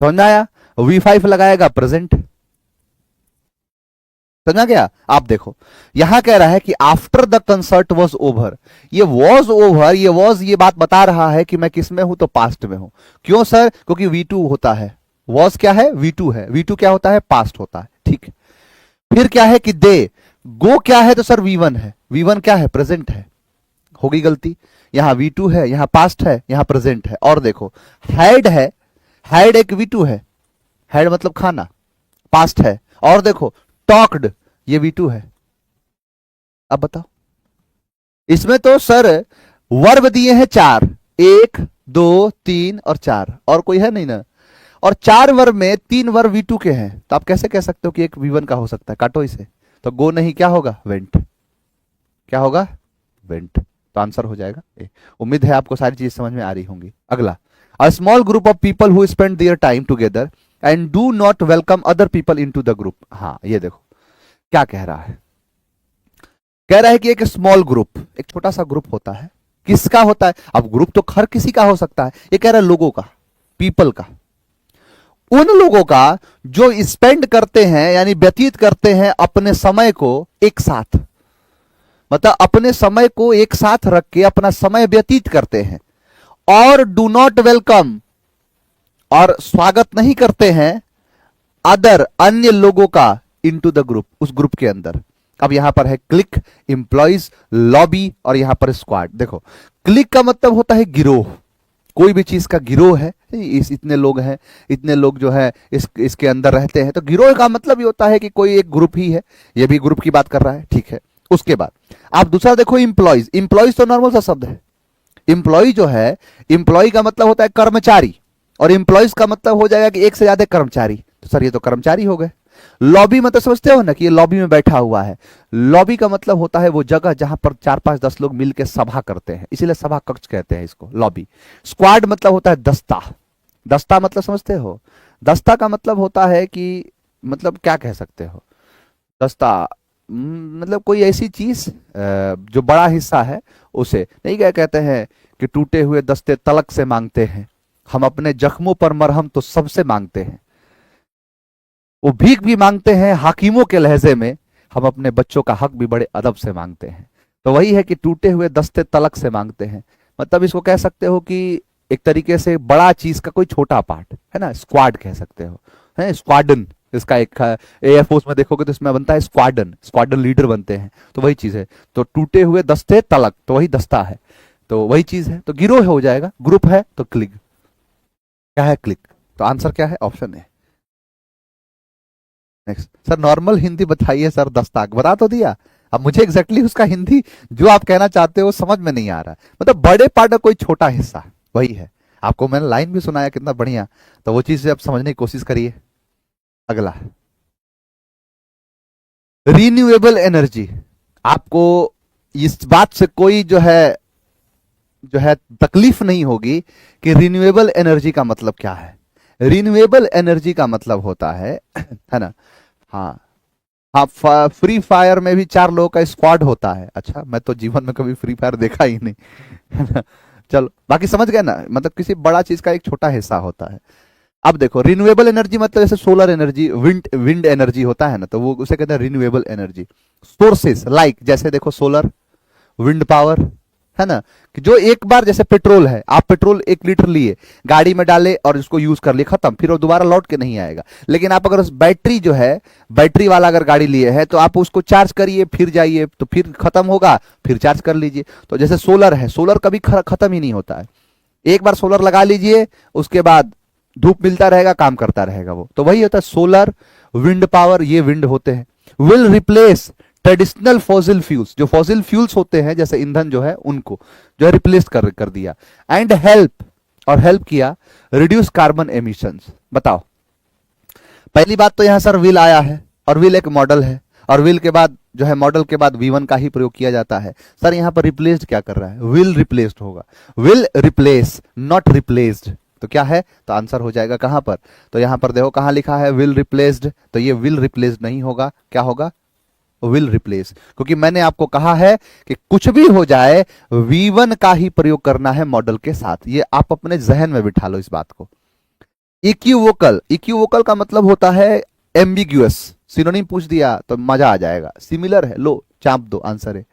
समझ आया, V5 लगाएगा प्रेजेंट। समझा गया। आप देखो यहां कह रहा है कि after the concert was over. ये वॉज ओवर, ये वॉज ये बात बता रहा है कि मैं किस में हूं, तो पास्ट में हूं। क्यों सर, क्योंकि V2 होता है, वॉज क्या है, V2 है, V2 क्या होता है, पास्ट होता है, ठीक है। फिर क्या है कि दे, गो क्या है, तो सर V1 है, V1 क्या है, प्रेजेंट है। होगी गलती, यहां V2 है, यहां पास्ट है, यहां प्रेजेंट है। और देखो हैड है, हैड एक V2 है, हैड मतलब खाना, पास्ट है। और देखो टॉक्ड, ये V2 है। अब बताओ, इसमें तो सर वर्ब दिए हैं चार, एक दो तीन और चार, और कोई है नहीं ना। और चार वर्ब में तीन वर्ब V2 के हैं, तो आप कैसे कह सकते हो कि एक V1 का हो सकता है, काटो इसे। तो गो नहीं, क्या होगा, वेंट। क्या होगा, वेंट। तो आंसर हो जाएगा ए। उम्मीद है आपको सारी चीज समझ में आ रही होंगी। अगला, a small group of people who spend their time together and do not welcome other people into the group. हाँ ये देखो क्या कह रहा है, कह रहा है कि एक स्मॉल ग्रुप, एक छोटा सा ग्रुप होता है। किसका होता है, अब ग्रुप तो हर किसी का हो सकता है, ये कह रहा है लोगों का, पीपल का, उन लोगों का जो स्पेंड करते हैं यानी व्यतीत करते हैं अपने समय को एक साथ, मतलब अपने समय को एक साथ रख के अपना समय व्यतीत करते हैं। और डू नॉट वेलकम, और स्वागत नहीं करते हैं, अदर अन्य लोगों का, इनटू द ग्रुप, उस ग्रुप के अंदर। अब यहां पर है क्लिक, इंप्लॉइज, लॉबी, और यहां पर स्क्वाड। देखो क्लिक का मतलब होता है गिरोह, कोई भी चीज का गिरोह है, इतने लोग हैं, इतने लोग जो है इसके अंदर रहते हैं, तो गिरोह का मतलब ये होता है कि कोई एक ग्रुप ही है। ये भी ग्रुप की बात कर रहा है, ठीक है। उसके बाद आप दूसरा देखो इंप्लॉइज। इंप्लॉइज तो नॉर्मल सा शब्द है। इंप्लॉय जो है, इंप्लॉय का मतलब होता है कर्मचारी, और इंप्लॉइज का मतलब हो जाएगा कि एक से ज्यादा कर्मचारी। तो सर ये तो कर्मचारी हो गए। लॉबी मतलब समझते हो ना कि ये लॉबी में बैठा हुआ है। लॉबी का मतलब होता है वो जगह जहां पर 4 5 10 लोग मिलकर सभा करते हैं, इसीलिए सभा कक्ष कहते हैं इसको, लॉबी। स्क्वाड मतलब होता है दस्ता। दस्ता मतलब समझते हो? दस्ता का मतलब होता है कि, मतलब क्या कह सकते हो दस्ता, मतलब कोई ऐसी चीज जो बड़ा हिस्सा है उसे नहीं, क्या कहते हैं कि टूटे हुए दस्ते तलक से मांगते हैं, हम अपने जख्मों पर मरहम तो सबसे मांगते हैं। वो भीख भी मांगते हैं हाकिमों के लहजे में, हम अपने बच्चों का हक भी बड़े अदब से मांगते हैं। तो वही है कि टूटे हुए दस्ते तलक से मांगते हैं, मतलब इसको कह सकते हो कि एक तरीके से बड़ा चीज का कोई छोटा पार्ट है ना, स्क्वाड कह सकते हो, है स्क्वाडन। इसका एक एयरफोर्स में देखोगे तो इसमें बनता है स्क्वाडन, स्क्वाडन लीडर बनते हैं, तो वही चीज है। तो टूटे हुए दस्ते तलक तो वही दस्ता है, तो वही चीज है, तो गिरोह हो जाएगा, ग्रुप है तो क्लिक। क्या है क्लिक? तो आंसर क्या है? ऑप्शन है। नेक्स्ट सर, नॉर्मल हिंदी बताइए सर, दस्ताक बता तो दिया, अब मुझे एग्जैक्टली exactly उसका हिंदी जो आप कहना चाहते हो समझ में नहीं आ रहा, मतलब बड़े पार्ट का कोई छोटा हिस्सा, वही है। आपको मैंने लाइन भी सुनाया कितना बढ़िया, तो वो चीज आप समझने की कोशिश करिए। अगला, रिन्यूएबल एनर्जी। आपको इस बात से कोई जो है तकलीफ नहीं होगी कि रिन्यूएबल एनर्जी का मतलब क्या है। रिन्यूएबल एनर्जी का मतलब होता है ना, हाँ हाँ, फ्री फायर में भी 4 लोगों का स्क्वाड होता है। अच्छा, मैं तो जीवन में कभी फ्री फायर देखा ही नहीं है ना? चलो बाकी समझ गए ना, मतलब किसी बड़ा चीज का एक छोटा हिस्सा होता है। अब देखो, रिन्यूएबल एनर्जी मतलब जैसे solar energy, wind wind energy होता है ना, तो वो उसे कहते हैं रिन्यूएबल एनर्जी। सोर्सेस लाइक जैसे देखो सोलर, विंड पावर, है ना, कि जो एक बार जैसे पेट्रोल है, आप पेट्रोल 1 लीटर लिए, गाड़ी में डाले और उसको यूज कर लिए, खत्म, फिर वो दोबारा लौट के नहीं आएगा। लेकिन आप अगर उस बैटरी जो है, बैटरी वाला अगर गाड़ी लिए है, तो आप उसको चार्ज करिए फिर जाइए, तो फिर खत्म होगा, फिर चार्ज कर लीजिए। तो जैसे सोलर है, सोलर कभी खत्म ही नहीं होता है, एक बार सोलर लगा लीजिए, उसके बाद धूप मिलता रहेगा, काम करता रहेगा वो, तो वही होता है सोलर, विंड पावर, ये विंड होते हैं। Will replace traditional fossil fuels, जो फॉसिल फ्यूल्स होते हैं जैसे ईंधन जो है, उनको जो है रिप्लेस कर दिया। एंड हेल्प, और हेल्प किया रिड्यूस कार्बन एमिशंस। बताओ, पहली बात तो यहां सर विल आया है, और विल एक मॉडल है, और विल के बाद जो है मॉडल के बाद वी1 का ही प्रयोग किया जाता है। सर यहां पर रिप्लेस्ड क्या कर रहा है? विल रिप्लेस्ड होगा, विल रिप्लेस नॉट रिप्लेस्ड, तो क्या है? तो आंसर हो जाएगा कहां पर? तो यहां पर देखो कहां लिखा है विल रिप्लेस्ड, तो ये विल रिप्लेस्ड नहीं होगा, क्या होगा? विल रिप्लेस, क्योंकि मैंने आपको कहा है कि कुछ भी हो जाए V1 का ही प्रयोग करना है मॉडल के साथ, ये आप अपने जहन में बिठा लो इस बात को। इक्विवोकल, इक्विवोकल का मतलब होता है एम्बिग्यूअस, सिनोनिम पूछ दिया तो मजा आ जाएगा, सिमिलर है, लो चाप दो, आंसर है।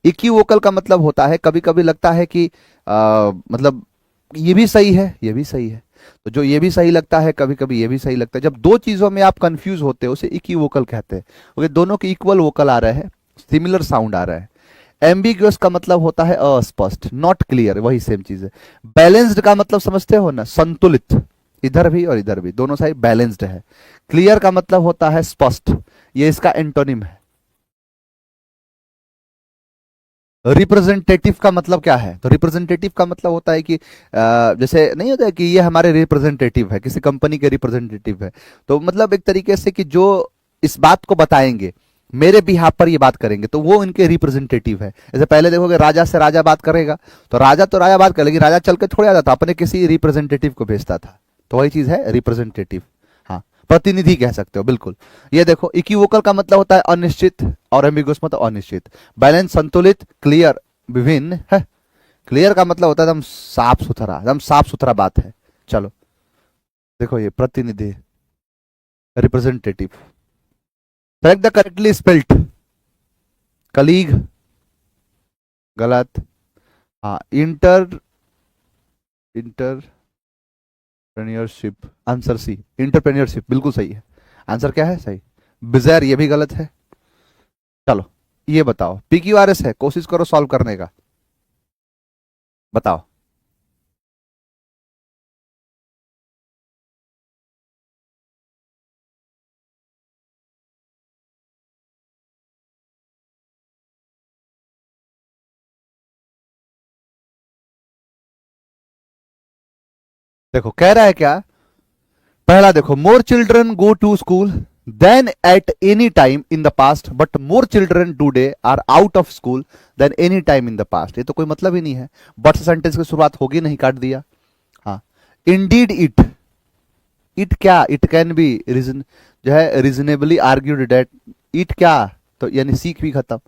इक्विवोकल का मतलब होता है कभी कभी लगता है कि मतलब ये भी सही है, ये भी सही है, तो जो ये भी सही लगता है कभी कभी ये भी सही लगता है, जब दो चीजों में आप कंफ्यूज होते हो उसे इक्विवोकल कहते हैं, क्योंकि दोनों के इक्वल वोकल आ रहे हैं, सिमिलर साउंड आ रहा है। एम्बिग्यूअस का मतलब होता है अस्पष्ट, नॉट क्लियर, वही सेम चीज है। बैलेंस्ड का मतलब समझते हो ना, संतुलित, इधर भी और इधर भी दोनों साइड बैलेंस्ड है। क्लियर का मतलब होता है स्पष्ट, ये इसका एंटोनिम है। रिप्रेजेंटेटिव का मतलब क्या है? तो रिप्रेजेंटेटिव का मतलब होता है कि जैसे नहीं होता है कि ये हमारे रिप्रेजेंटेटिव है, किसी कंपनी के रिप्रेजेंटेटिव है, तो मतलब एक तरीके से कि जो इस बात को बताएंगे, मेरे बिहाफ पर ये बात करेंगे, तो वो इनके रिप्रेजेंटेटिव है। जैसे पहले देखोगे राजा से राजा बात करेगा, तो राजा बात कर, लेकिन राजा चल के थोड़ा जाता, अपने किसी रिप्रेजेंटेटिव को भेजता था, तो वही चीज है रिप्रेजेंटेटिव, हाँ, प्रतिनिधि कह सकते हो, बिल्कुल। ये देखो, इक्विवोकल का मतलब होता है अनिश्चित, और एम्बिगुअस मतलब अनिश्चित। बैलेंस संतुलित, क्लियर विभिन्न है। क्लियर का मतलब होता है एकदम साफ सुथरा, एकदम साफ सुथरा बात है। चलो देखो, ये प्रतिनिधि, representative. Correct the correctly spelt, colleague, गलत। हाँ, इंटरप्रेन्योरशिप, आंसर सी, इंटरप्रेन्योरशिप बिल्कुल सही है। आंसर क्या है सही? बिजैर, ये भी गलत है। चलो ये बताओ, PQRS है, कोशिश करो सॉल्व करने का, बताओ। देखो कह रहा है क्या, पहला देखो, more children go to school, than at any time in the past, but more children today are out of school than any time in the past. ये तो कोई मतलब ही नहीं है, बट सेंटेंस की शुरुआत होगी नहीं, काट दिया. हाँ, इंडीड इट, इट क्या, इट कैन बी रीजन, जो है रीजनेबली आर्ग्यूड डेट, इट क्या, तो यानी सीख भी खत्म.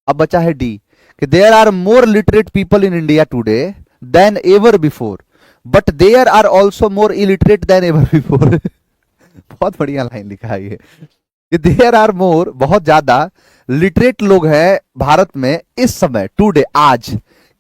अब बचा है डी, कि there are more literate people in India today than ever before, but there are also more illiterate than ever before. बहुत बढ़िया लाइन लिखा है ये, कि देयर आर मोर, बहुत ज्यादा लिटरेट लोग हैं भारत में इस समय, टूडे, आज,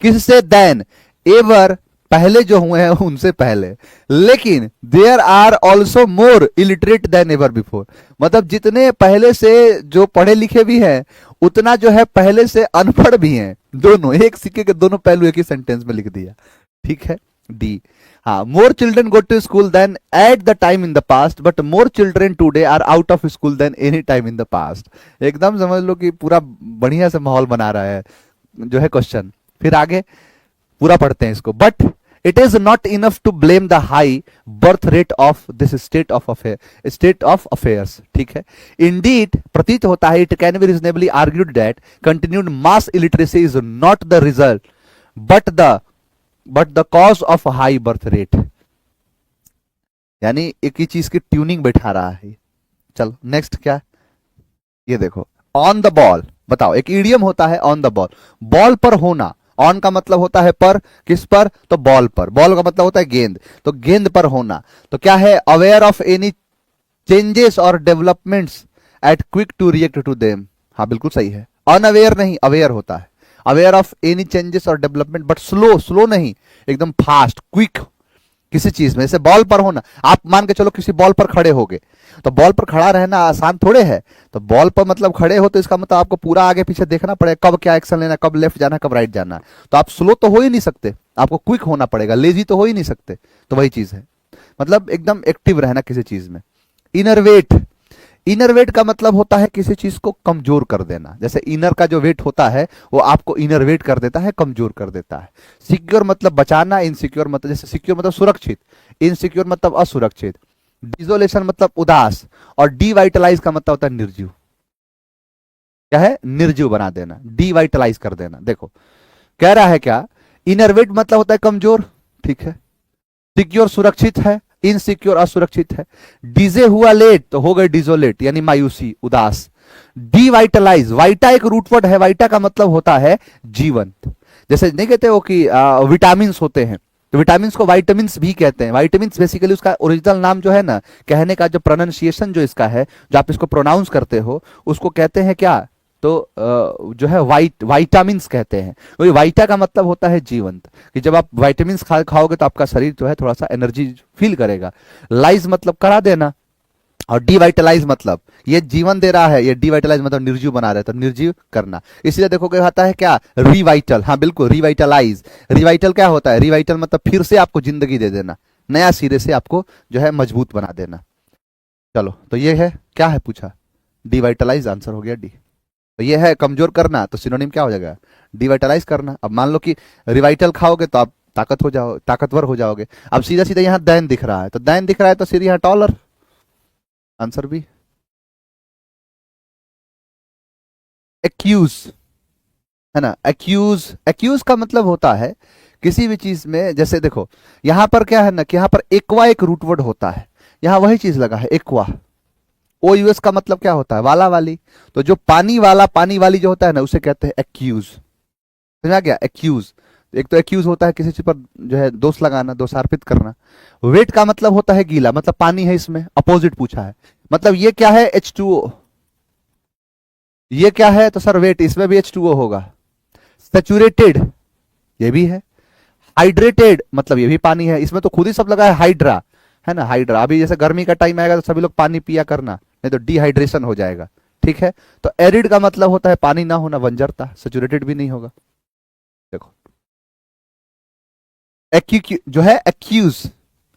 किससे, देन, एवर, पहले जो हुए हैं उनसे पहले, लेकिन there are also more illiterate than ever before, मतलब जितने पहले से जो पढ़े लिखे भी हैं उतना जो है पहले से अनपढ़ भी हैं. दोनों, एक सिक्के के दोनों पहलू एक ही सेंटेंस में लिख दिया. ठीक है, डी. हाँ, more children go to school than at the time in the past, but more children today are out of school than any time in the past. एकदम समझ लो कि पूरा बढ़िया से माहौल बना रहा है जो है क्वेश्चन. फिर आगे पूरा पढ़ते हैं इसको. But it is not enough to blame the high birth rate of this state of affairs. ठीक है, इंडीड, प्रतीत होता है, it can be reasonably argued that continued mass illiteracy is not the result but the cause of high birth rate. यानी एक ही चीज की tuning बैठा रहा है. चलो नेक्स्ट क्या, ये देखो, ऑन द बॉल. बताओ, एक इडियम होता है ऑन द बॉल, बॉल पर होना. ऑन का मतलब होता है पर, किस पर, तो बॉल पर. बॉल का मतलब होता है गेंद, तो गेंद पर होना. तो क्या है, अवेयर ऑफ एनी चेंजेस और developments at quick to react to them. हाँ बिल्कुल सही है, अनअवेयर नहीं, अवेयर होता है. अवेयर ऑफ एनी चेंजेस और डेवलपमेंट, बट स्लो, स्लो नहीं, एकदम फास्ट, क्विक किसी चीज में. जैसे बॉल पर होना, आप मान के चलो किसी बॉल पर खड़े हो गए, तो बॉल पर खड़ा रहना आसान थोड़े है. तो बॉल पर मतलब खड़े हो तो इसका मतलब आपको पूरा आगे पीछे देखना पड़ेगा, कब क्या एक्शन लेना, कब लेफ्ट जाना, कब राइट जाना. तो आप स्लो तो हो ही नहीं सकते, आपको क्विक होना पड़ेगा, लेजी तो हो ही नहीं सकते. तो वही चीज है, मतलब एकदम एक्टिव रहना किसी चीज में. इनरवेट, इनर वेट का मतलब होता है किसी चीज को कमजोर कर देना. जैसे इनर का जो वेट होता है वो आपको इनर वेट कर देता है, कमजोर कर देता है. सिक्योर मतलब बचाना, इनसिक्योर मतलब, जैसे सिक्योर मतलब सुरक्षित, इनसिक्योर मतलब असुरक्षित. डिजोलेशन मतलब उदास, और डिवाइटलाइज का मतलब होता है निर्जीव. क्या है, निर्जीव बना देना, डिवाइटलाइज कर देना. देखो कह रहा है क्या, इनर वेट मतलब होता है कमजोर, ठीक है, सिक्योर सुरक्षित है, इनसिक्योर असुरक्षित है. डीजे हुआ लेट तो हो गए डिजोलेट, यानी मायूसी, उदास. डिवाइटलाइज, वाइटा एक रूट वर्ड है, वाइटा का मतलब होता है जीवंत. जैसे नहीं कहते हो कि विटामिन होते हैं, तो विटामिन को वाइटामिन भी कहते हैं. वाइटामिन बेसिकली उसका ओरिजिनल नाम जो है ना, कहने का जो प्रोनाउंसिएशन जो इसका है, जो आप इसको प्रोनाउंस करते हो, उसको कहते हैं क्या, तो जो है वाइटामिन कहते हैं. तो वाइटा का मतलब होता है जीवंत, कि जब आप वाइटामिन खाओगे तो आपका शरीर जो है थोड़ा सा एनर्जी फील करेगा. लाइज मतलब करा देना, और डिवाइटलाइज मतलब ये जीवन दे रहा है, ये डिवाइटलाइज मतलब निर्जीव बना रहा है, तो निर्जीव करना. इसलिए देखोगे आता है क्या, रिवाइटल. हाँ बिल्कुल, रिवाइटलाइज. रिवाइटल क्या होता है, रिवाइटल मतलब फिर से आपको जिंदगी दे देना, नया सिरे से आपको जो है मजबूत बना देना. चलो तो ये है, क्या है पूछा, डिवाइटलाइज, आंसर हो गया डी. तो ये है कमजोर करना, तो सिनोनिम क्या हो जाएगा, डिवाइटलाइज करना. अब मान लो कि रिवाइटल खाओगे तो आप ताकतवर हो जाओगे. अब सीधा सीधा यहाँ दैन दिख रहा है, तो दैन दिख रहा है तो सीधे यहाँ टॉलर, आंसर बी. एक्यूज है ना, एक्यूज, एक्यूज का मतलब होता है किसी भी चीज में, जैसे देखो यहां पर क्या है ना, कि यहां पर एक्वा एक रूट वर्ड होता है, यहां वही चीज लगा है, एक्वा. ओ यूएस का मतलब क्या होता है, वाला वाली. तो जो पानी वाला, पानी वाली जो होता है ना, उसे कहते हैं एक्यूज. समझा गया, एक्यूज. एक तो एक्यूज होता है किसी चीज पर जो है दोष लगाना, दोषारोपित करना. वेट का मतलब होता है गीला, मतलब पानी है इसमें, अपोजिट पूछा है. मतलब ये क्या है, H2O. ये क्या है, तो सर वेट, इसमें भी H2O होगा. सेचुरेटेड, ये भी है. हाइड्रेटेड मतलब ये भी पानी है, इसमें तो खुद ही सब लगा है हाइड्रा, है ना, हाइड्रा. अभी जैसे गर्मी का टाइम आएगा तो सभी लोग पानी पिया करना, नहीं तो डिहाइड्रेशन हो जाएगा. ठीक है, तो एरिड का मतलब होता है पानी ना होना, बंजरता. सेचुरेटेड भी नहीं होगा. देखो जो है एक्यूज,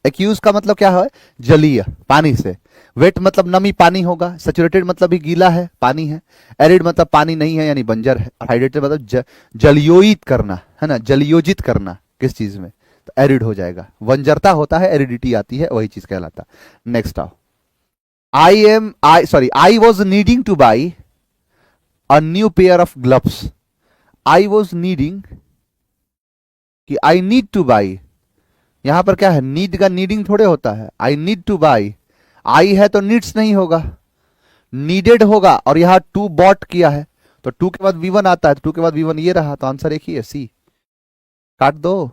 एक्यूज का मतलब क्या है, जलीय, पानी से. वेट मतलब नमी, पानी होगा. सेचुरेटेड मतलब भी गीला है, पानी है. एरिड मतलब पानी नहीं है, यानी बंजर है. और हाइड्रेटेड मतलब जलयोजित करना, है ना, जलयोजित करना किस चीज में, तो एरिड हो जाएगा. बंजरता होता है, एरिडिटी आती है, वही चीज कहलाता. नेक्स्ट आओ, I was needing to buy a new pair of gloves. I was needing कि I need to buy, यहां पर क्या है, नीड का नीडिंग थोड़े होता है, आई नीड टू बाई, आई है तो नीड्स नहीं होगा, नीडेड होगा, और यहां टू बॉट किया है तो टू के बाद V1 आता है, तो टू के बाद V1 ये रहा, तो आंसर एक ही है, सी। काट दो।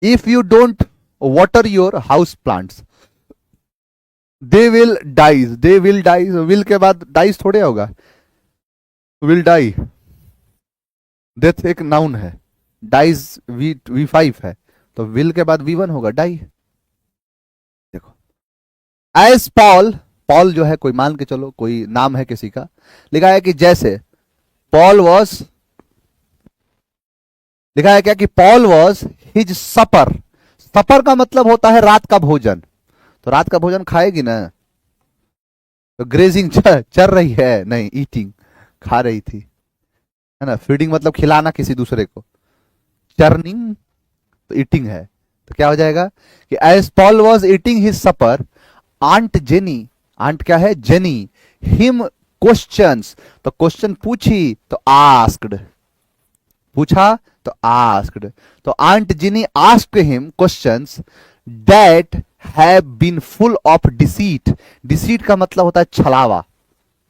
If you don't water your house plants they will dies, they will dies, will के बाद डाइज थोड़े होगा, विल डाई, डेथ एक नाउन है, डाइज V5 है, तो विल के बाद V1 होगा, डाई। देखो, एज पॉल, पॉल जो है कोई मान के चलो कोई नाम है किसी का, लिखा है कि जैसे पॉल वॉज, लिखा है क्या कि पॉल वॉज हिज सपर, सपर का मतलब होता है रात का भोजन, तो रात का भोजन खाएगी ना, तो ग्रेजिंग चर रही है, नहीं ईटिंग, खा रही थी, है ना, फीडिंग मतलब खिलाना किसी दूसरे को, चर्निंग तो ईटिंग है, तो क्या हो जाएगा कि as Paul was eating his supper aunt Jenny, aunt क्या है, जेनी, हिम क्वेश्चंस, तो क्वेश्चन पूछी तो आस्क्ड, पूछा तो आस्क्ड, तो aunt Jenny asked him questions that have been full of deceit, deceit का मतलब होता है छलावा,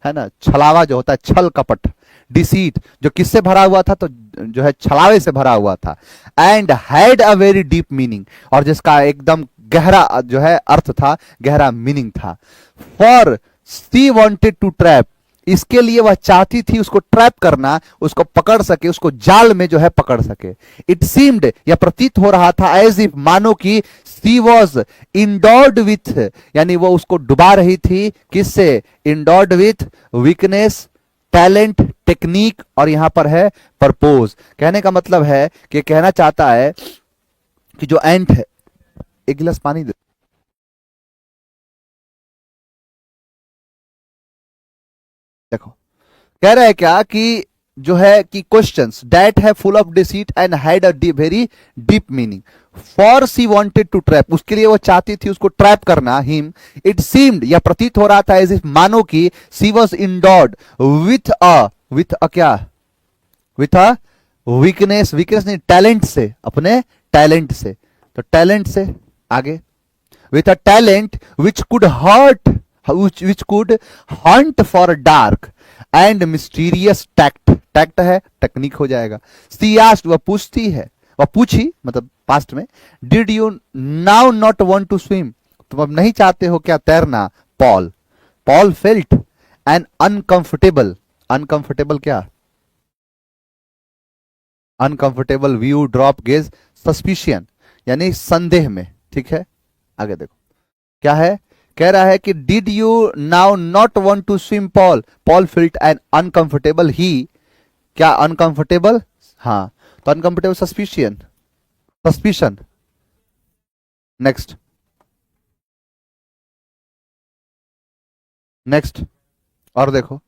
है ना, छलावा जो होता है छल कपट, डिसीट जो किससे भरा हुआ था, तो जो है छलावे से भरा हुआ था, and had a very deep meaning, और जिसका एकदम गहरा जो है अर्थ था, गहरा मीनिंग था, for she wanted to trap, इसके लिए वह चाहती थी उसको ट्रैप करना, उसको पकड़ सके, उसको जाल में जो है पकड़ सके, इट सीम्ड, या प्रतीत हो रहा था, एज इफ, मानो कि सी वॉज इंडोर्ड विथ, यानी वो उसको डुबा रही थी, किससे, endured with weakness, talent, technique, और यहां पर है परपोज, कहने का मतलब है कि कहना चाहता है कि जो एंट है, एक गिलास पानी दे, देखो कह रहा है क्या कि जो है कि क्वेश्चंस दैट है full of deceit and had a very deep meaning, for she wanted to trap, उसके लिए वो चाहती थी उसको ट्रैप करना, हिम, इट सीम्ड, या प्रतीत हो रहा था, एज इफ, मानो कि she was endured with a क्या, विथ अ वीकनेस, वीकनेस नहीं, टैलेंट से, अपने टैलेंट से, तो टैलेंट से आगे, with a talent which could hurt, which could hunt for dark and mysterious tact, tact है टेक्निक हो जाएगा, she asked, वह पूछती है, वह पूछी मतलब पास्ट में, did you now not want to swim, तुम अब नहीं चाहते हो क्या तैरना, Paul, Paul felt an uncomfortable, uncomfortable क्या, uncomfortable view, drop gaze, suspicion, यानी संदेह में, ठीक है, आगे देखो क्या है, कह रहा है कि did you now not want to swim Paul, Paul felt an uncomfortable, ही क्या अनकंफर्टेबल, हाँ, तो uncomfortable suspicion, suspicion, next, next, और देखो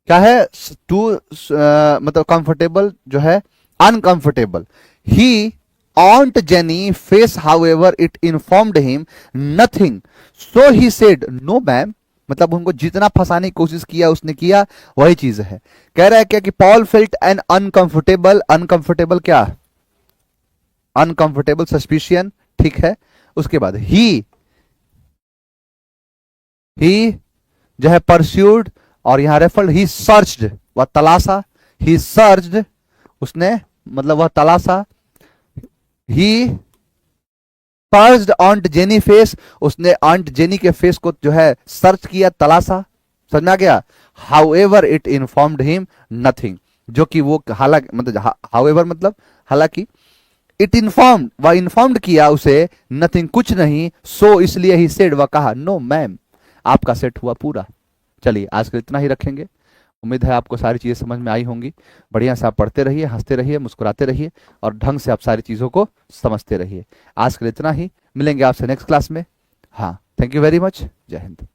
क्या है, टू मतलब कंफर्टेबल जो है uncomfortable, he Aunt Jenny face, however, it informed him nothing. So he said, "No, ma'am." मतलब उनको जितना फंसाने की कोशिश किया उसने किया वही चीज है, कह रहा है क्या कि Paul felt an uncomfortable, uncomfortable क्या, अनकंफर्टेबल सस्पिशियन, ठीक है, उसके बाद ही जो है परस्यूड, और यहां रेफर्ड, ही सर्च्ड, वह तलाशा, ही सर्च्ड, उसने मतलब वह तलाशा, ही सर्च्ड ऑन्ट जेनी फेस, उसने आंट जेनी के फेस को जो है सर्च किया, तलाशा, समझ में आ गया, however it informed him nothing, जो कि वो हालांकि मतलब हाउएवर मतलब हालांकि, इट इन्फॉर्म्ड, वह इन्फॉर्म्ड किया उसे, नथिंग कुछ नहीं, सो इसलिए ही सेड, वह कहा, नो मैम, आपका सेट हुआ पूरा। चलिए आज के इतना ही रखेंगे, उम्मीद है आपको सारी चीज़ें समझ में आई होंगी, बढ़िया से आप पढ़ते रहिए, हंसते रहिए, मुस्कुराते रहिए, और ढंग से आप सारी चीज़ों को समझते रहिए। आज के लिए इतना ही, मिलेंगे आपसे नेक्स्ट क्लास में। हाँ, थैंक यू वेरी मच, जय हिंद।